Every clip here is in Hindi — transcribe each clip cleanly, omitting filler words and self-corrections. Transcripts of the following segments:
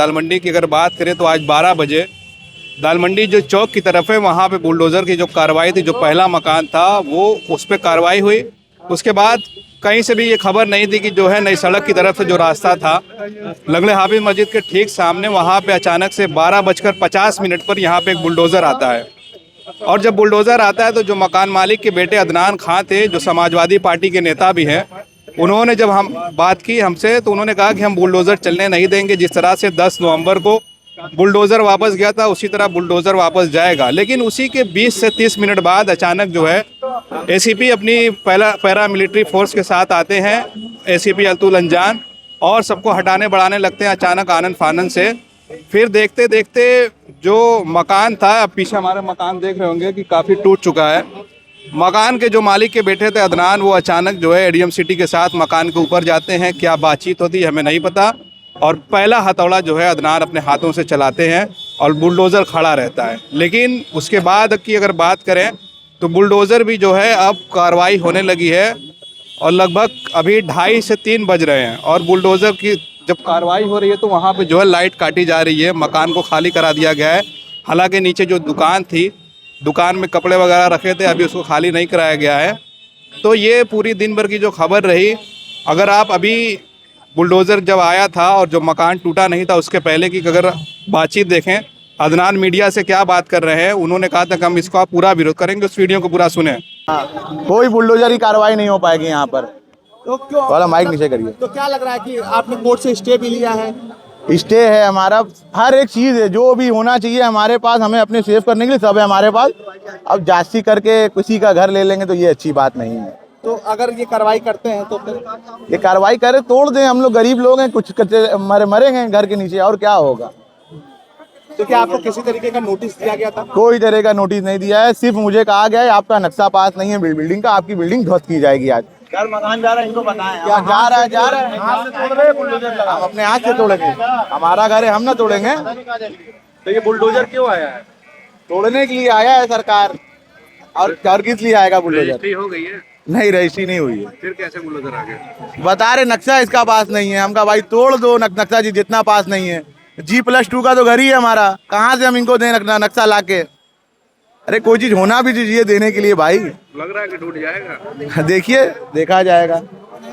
दाल मंडी की अगर बात करें तो आज 12 बजे दाल मंडी जो चौक की तरफ है वहाँ पे बुलडोज़र की जो कार्रवाई थी, जो पहला मकान था वो उस पर कार्रवाई हुई। उसके बाद कहीं से भी ये खबर नहीं थी कि जो है नई सड़क की तरफ से जो रास्ता था लंगड़े हाफिज मस्जिद के ठीक सामने, वहाँ पे अचानक से 12:50 पर यहाँ पे एक बुलडोज़र आता है। और जब बुलडोज़र आता है तो जो मकान मालिक के बेटे अदनान खां थे, जो समाजवादी पार्टी के नेता भी हैं, उन्होंने जब हम बात की हमसे तो उन्होंने कहा कि हम बुलडोज़र चलने नहीं देंगे। जिस तरह से 10 नवंबर को बुलडोज़र वापस गया था उसी तरह बुलडोज़र वापस जाएगा। लेकिन उसी के 20 से 30 मिनट बाद अचानक जो है एसीपी अपनी पैरामिलिट्री फोर्स के साथ आते हैं, एसीपी अतुल अंजान, और सबको हटाने बढ़ाने लगते हैं अचानक आनन फानन से। फिर देखते देखते जो मकान था, अब पीछे हमारे मकान देख रहे होंगे कि काफ़ी टूट चुका है। मकान के जो मालिक के बेटे थे अदनान, वो अचानक जो है एडीएम सिटी के साथ मकान के ऊपर जाते हैं। क्या बातचीत होती है हमें नहीं पता। और पहला हथौड़ा जो है अदनान अपने हाथों से चलाते हैं और बुलडोज़र खड़ा रहता है। लेकिन उसके बाद की अगर बात करें तो बुलडोज़र भी जो है अब कार्रवाई होने लगी है और लगभग अभी 2:30 से 3 बज रहे हैं और बुलडोज़र की जब कार्रवाई हो रही है तो वहाँ पे जो है लाइट काटी जा रही है, मकान को खाली करा दिया गया है। हालांकि नीचे जो दुकान थी, दुकान में कपड़े वगैरह रखे थे, अभी उसको खाली नहीं कराया गया है। तो ये पूरी दिन भर की जो खबर रही, अगर आप अभी बुलडोज़र जब आया था और जो मकान टूटा नहीं था उसके पहले की अगर बातचीत देखें, अदनान मीडिया से क्या बात कर रहे हैं, उन्होंने कहा था कि हम इसका पूरा विरोध करेंगे। उस वीडियो को पूरा सुने। कोई बुलडोजर की कार्रवाई नहीं हो पाएगी यहाँ पर। तो क्यों वाला माइक नीचे करिए। तो क्या लग रहा है कि आपने कोर्ट से स्टे भी लिया है? स्टे है हमारा, हर एक चीज़ है जो भी होना चाहिए हमारे पास, हमें अपने सेव करने के लिए सब है हमारे पास। अब जांची करके किसी का घर ले लेंगे तो ये अच्छी बात नहीं है। तो अगर ये कार्रवाई करते हैं तो फिर ये कार्रवाई करे, तोड़ दें। हम लोग गरीब लोग हैं, कुछ मरेंगे घर के नीचे, और क्या होगा। तो क्या आपको किसी तरीके का नोटिस दिया गया था? कोई तरह का नोटिस नहीं दिया है, सिर्फ मुझे कहा गया है आपका नक्शा पास नहीं है बिल्डिंग का, आपकी बिल्डिंग ध्वस्त की जाएगी। आज यार मकान जा रहा है, इनको बताएं। क्या जा रहा है हाथ से तोड़ रहे हैं, हम अपने हाथ से तोड़ेंगे, हमारा घर है, हम ना तोड़ेंगे। तो ये बुलडोजर क्यों आया है? तोड़ने के लिए आया है सरकार, और किस लिए आएगा बुलडोजर? हो गई है? नहीं, रजिस्ट्री नहीं हुई है। फिर कैसे बुलडोज़र आ गया? बता रहे नक्शा इसका पास नहीं है। हम कहा भाई तोड़ दो नक्शा जी, जितना पास नहीं है। G+2 का तो घर ही है हमारा, कहाँ से हम इनको दें नक्शा लाके? अरे कोई चीज होना भी चाहिए देने के लिए भाई। लग रहा है कि टूट जाएगा। देखिए, देखा जाएगा।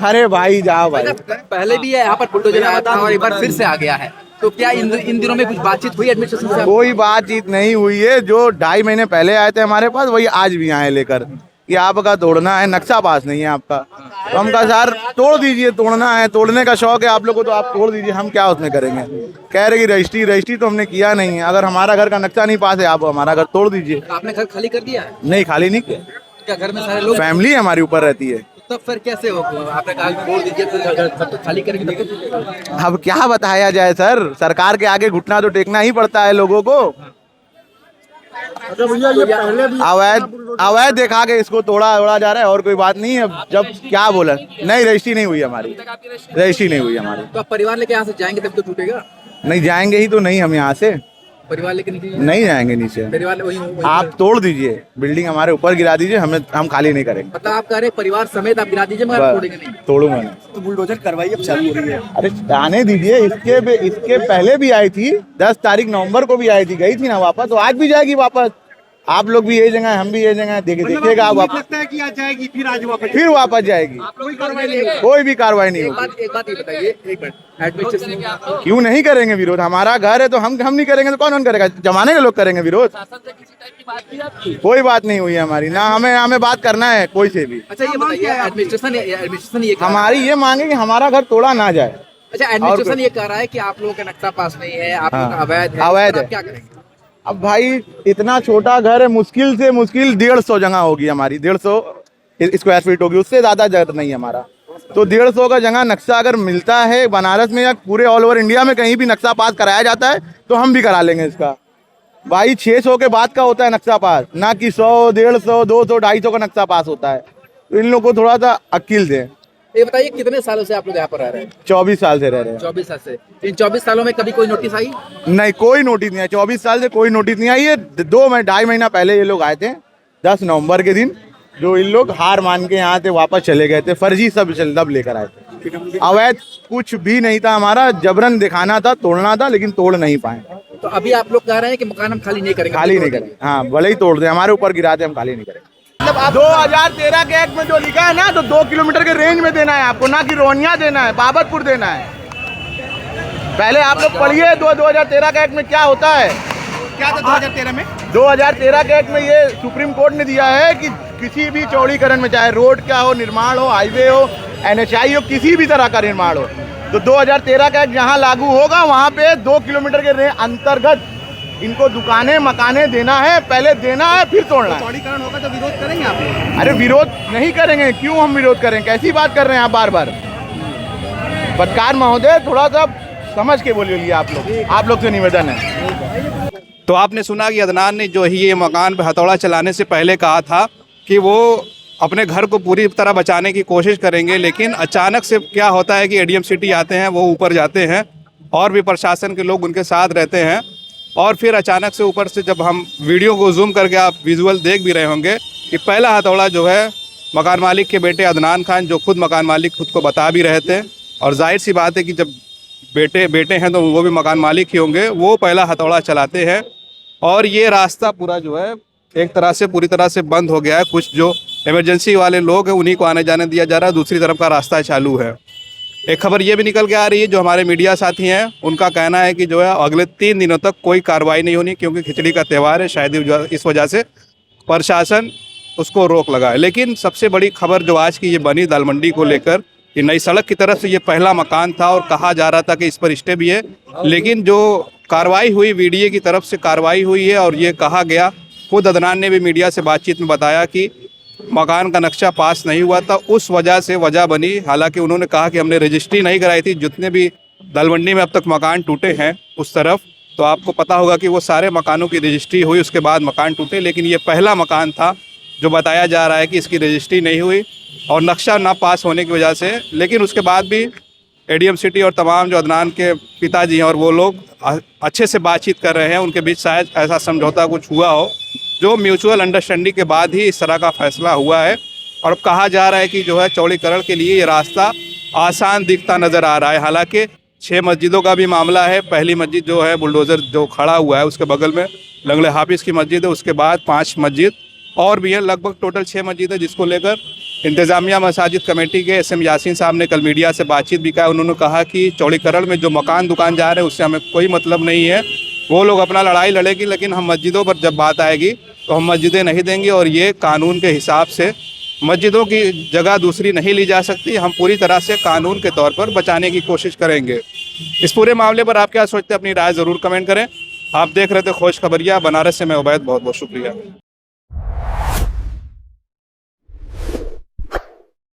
अरे भाई जाओ भाई। पहले भी यहाँ पर बुलडोजर आया था और एक बार फिर से आ गया है। तो क्या इन दिनों में कुछ बातचीत हुई एडमिनिस्ट्रेशन से? कोई बातचीत नहीं हुई है। जो 2.5 महीने पहले आए थे हमारे पास, वही आज भी आए लेकर कि आपका तोड़ना है, नक्शा पास नहीं है आपका। तो हम कहा सर तोड़ दीजिए, तोड़ना है, तोड़ने का शौक है आप लोग को तो आप तोड़ दीजिए, हम क्या उसमें करेंगे। कह रहे कि रजिस्ट्री तो हमने किया नहीं है। अगर हमारा घर का नक्शा नहीं पास है, आप हमारा घर तोड़ दीजिए। आपने घर खाली कर दिया है? नहीं, खाली नहीं किया। क्या घर में सारे लोग? फैमिली हमारी ऊपर रहती है। तब फिर कैसे हो? आपने कहा तोड़ दीजिए, तो घर तो खाली करेंगे तब तो? अब क्या बताया जाए सर, सरकार के आगे घुटना तो टेकना ही पड़ता है लोगों को। अवैध देखा के इसको तोड़ा जा रहा है, और कोई बात नहीं है। जब क्या बोला, नहीं रजिस्ट्री नहीं हुई हमारी, रजिस्ट्री नहीं हुई हमारी। तो आप परिवार लेके यहाँ से जाएंगे तब तो टूटेगा? नहीं जाएंगे ही तो नहीं हम यहाँ से, परिवार लेके नहीं जाएंगे नीचे। परिवार आप तोड़ दीजिए, बिल्डिंग हमारे ऊपर गिरा दीजिए, हम खाली नहीं करेंगे। मतलब आप कह रहे परिवार समेत आप गिरा दीजिए मगर तोड़ेंगे नहीं? तोड़ूंगा नहीं। तो बुलडोजर कार्रवाई अब चालू हो रही है। अरे आने दीजिए, इसके पहले भी आई थी, 10 तारीख नवंबर को भी आई थी, गई थी ना वापस, तो आज भी जाएगी वापस। आप लोग भी यही जगह, हम भी यही जगह, देखिएगा आप वापस। लगता है कि आज जाएगी, फिर आज वापस जाएगी। कोई भी कार्रवाई नहीं होगी। एक बात ये बताइए, एक मिनट, एडमिनिस्ट्रेशन क्यों नहीं करेंगे विरोध? हमारा घर है तो हम नहीं करेंगे तो कौन करेगा? जमाने के लोग करेंगे विरोध। कोई बात नहीं हुई हमारी, ना हमें बात करना है कोई से भी। अच्छा ये बताइए, एडमिनिस्ट्रेशन ये हमारी ये मांगे कि हमारा घर तोड़ा ना जाए। अच्छा एडमिनिस्ट्रेशन ये कह रहा है कि आप लोगों का नक्शा पास नहीं है, आप लोग अवैध है। क्या करेंगे? अब भाई इतना छोटा घर है, मुश्किल से मुश्किल 150 जगह होगी हमारी, 150 स्क्वायर फीट होगी, उससे ज़्यादा जगह नहीं है हमारा। तो 150 का जगह नक्शा अगर मिलता है बनारस में या पूरे ऑल ओवर इंडिया में कहीं भी नक्शा पास कराया जाता है तो हम भी करा लेंगे इसका। भाई 600 के बाद का होता है नक्शा पास, ना कि 100, 150, 200, 250 का नक्शा पास होता है। तो इन लोगों को थोड़ा सा अक्ल दें। ये बताइए कितने सालों से आप लोग यहाँ पर रह रहे हैं? 24 साल से रह रहे हैं। 24 साल से। इन 24 सालों में कभी कोई नोटिस आई? नहीं, कोई नोटिस नहीं है। 24 साल से कोई नोटिस नहीं आई है। 2-2.5 महीना पहले ये लोग आए थे, 10 नवंबर के दिन, जो इन लोग हार मान के यहाँ से वापस चले गए थे। फर्जी सब लेकर आए थे। अवैध कुछ भी नहीं था हमारा, जबरन दिखाना था, तोड़ना था, लेकिन तोड़ नहीं पाए। तो अभी आप लोग कह रहे हैं कि मकान हम खाली नहीं करेंगे, खाली नहीं करेंगे, हाँ भले ही तोड़ दे, हमारे ऊपर गिरा दे, हम खाली नहीं करेंगे। मतलब 2013 के एक्ट में जो लिखा है ना, तो 2 किलोमीटर के रेंज में देना है आपको, ना कि रोनिया देना है, बाबतपुर देना है। पहले आप लोग पढ़िए 2013 के एक्ट में क्या होता है। क्या था 2013 में? 2013 के एक्ट में ये सुप्रीम कोर्ट ने दिया है कि किसी भी चौड़ीकरण में, चाहे रोड का हो, निर्माण हो, हाईवे हो, NHI हो, किसी भी तरह का निर्माण हो, तो 2013 का एक्ट जहाँ लागू होगा वहाँ पे 2 किलोमीटर के अंतर्गत इनको दुकानें मकाने देना है, पहले देना है फिर तोड़ना है। चौड़ीकरण होगा तो विरोध करेंगे आप लोग? अरे विरोध नहीं करेंगे, क्यों हम विरोध करें, कैसी बात कर रहे हैं आप बार बार। पत्रकार महोदय थोड़ा सा समझ के बोलिए, आप लोग से निवेदन है। तो आपने सुना कि अदनान ने जो ही ये मकान पे हथौड़ा चलाने से पहले कहा था कि वो अपने घर को पूरी तरह बचाने की कोशिश करेंगे, लेकिन अचानक से क्या होता है कि एडीएम सिटी आते हैं, वो ऊपर जाते हैं और भी प्रशासन के लोग उनके साथ रहते हैं, और फिर अचानक से ऊपर से जब हम वीडियो को जूम करके आप विजुअल देख भी रहे होंगे कि पहला हथौड़ा जो है मकान मालिक के बेटे अदनान खान, जो खुद मकान मालिक खुद को बता भी रहे थे, और जाहिर सी बात है कि जब बेटे हैं तो वो भी मकान मालिक ही होंगे, वो पहला हथौड़ा चलाते हैं और ये रास्ता पूरा जो है एक तरह से पूरी तरह से बंद हो गया है। कुछ जो इमरजेंसी वाले लोग हैं उन्हीं को आने जाने दिया जा रहा है, दूसरी तरफ का रास्ता चालू है। एक खबर ये भी निकल के आ रही है, जो हमारे मीडिया साथी हैं उनका कहना है कि जो है अगले 3 दिनों तक कोई कार्रवाई नहीं होनी, क्योंकि खिचड़ी का त्यौहार है, शायद इस वजह से प्रशासन उसको रोक लगा है। लेकिन सबसे बड़ी खबर जो आज की ये बनी दाल मंडी को लेकर, ये नई सड़क की तरफ से ये पहला मकान था और कहा जा रहा था कि इस पर स्टे भी है, लेकिन जो कार्रवाई हुई वीडियो की तरफ से कार्रवाई हुई है और ये कहा गया, खुद अदनान ने भी मीडिया से बातचीत में बताया कि मकान का नक्शा पास नहीं हुआ था, उस वजह से वजह बनी। हालांकि उन्होंने कहा कि हमने रजिस्ट्री नहीं कराई थी। जितने भी दालमंडी में अब तक मकान टूटे हैं उस तरफ, तो आपको पता होगा कि वो सारे मकानों की रजिस्ट्री हुई, उसके बाद मकान टूटे, लेकिन ये पहला मकान था जो बताया जा रहा है कि इसकी रजिस्ट्री नहीं हुई और नक्शा ना पास होने की वजह से। लेकिन उसके बाद भी एडीएम सिटी और तमाम जो अदनान के पिताजी हैं और वो लोग अच्छे से बातचीत कर रहे हैं, उनके बीच शायद ऐसा समझौता कुछ हुआ हो जो म्यूचुअल अंडरस्टैंडिंग के बाद ही इस तरह का फैसला हुआ है। और अब कहा जा रहा है कि जो है चौड़ीकरण के लिए ये रास्ता आसान दिखता नज़र आ रहा है। हालांकि 6 मस्जिदों का भी मामला है। पहली मस्जिद जो है बुलडोज़र जो खड़ा हुआ है उसके बगल में लंगड़े हाफिज़ की मस्जिद है, उसके बाद 5 मस्जिद और भी है, लगभग टोटल 6 मस्जिद है, जिसको लेकर इंतज़ामिया मसाजिद कमेटी के SM यासीन साहब ने कल मीडिया से बातचीत भी कहा। उन्होंने कहा कि चौड़ीकरण में जो मकान दुकान जा रहे हैं उससे हमें कोई मतलब नहीं है, वो लोग अपना लड़ाई लड़ेगी, लेकिन हम मस्जिदों पर जब बात आएगी तो हम मस्जिदें नहीं देंगे और ये कानून के हिसाब से मस्जिदों की जगह दूसरी नहीं ली जा सकती। हम पूरी तरह से कानून के तौर पर बचाने की कोशिश करेंगे। इस पूरे मामले पर आप क्या सोचते हैं, अपनी राय ज़रूर कमेंट करें। आप देख रहे थे खोज खबरिया बनारस से, मैं उबैद, बहुत बहुत शुक्रिया।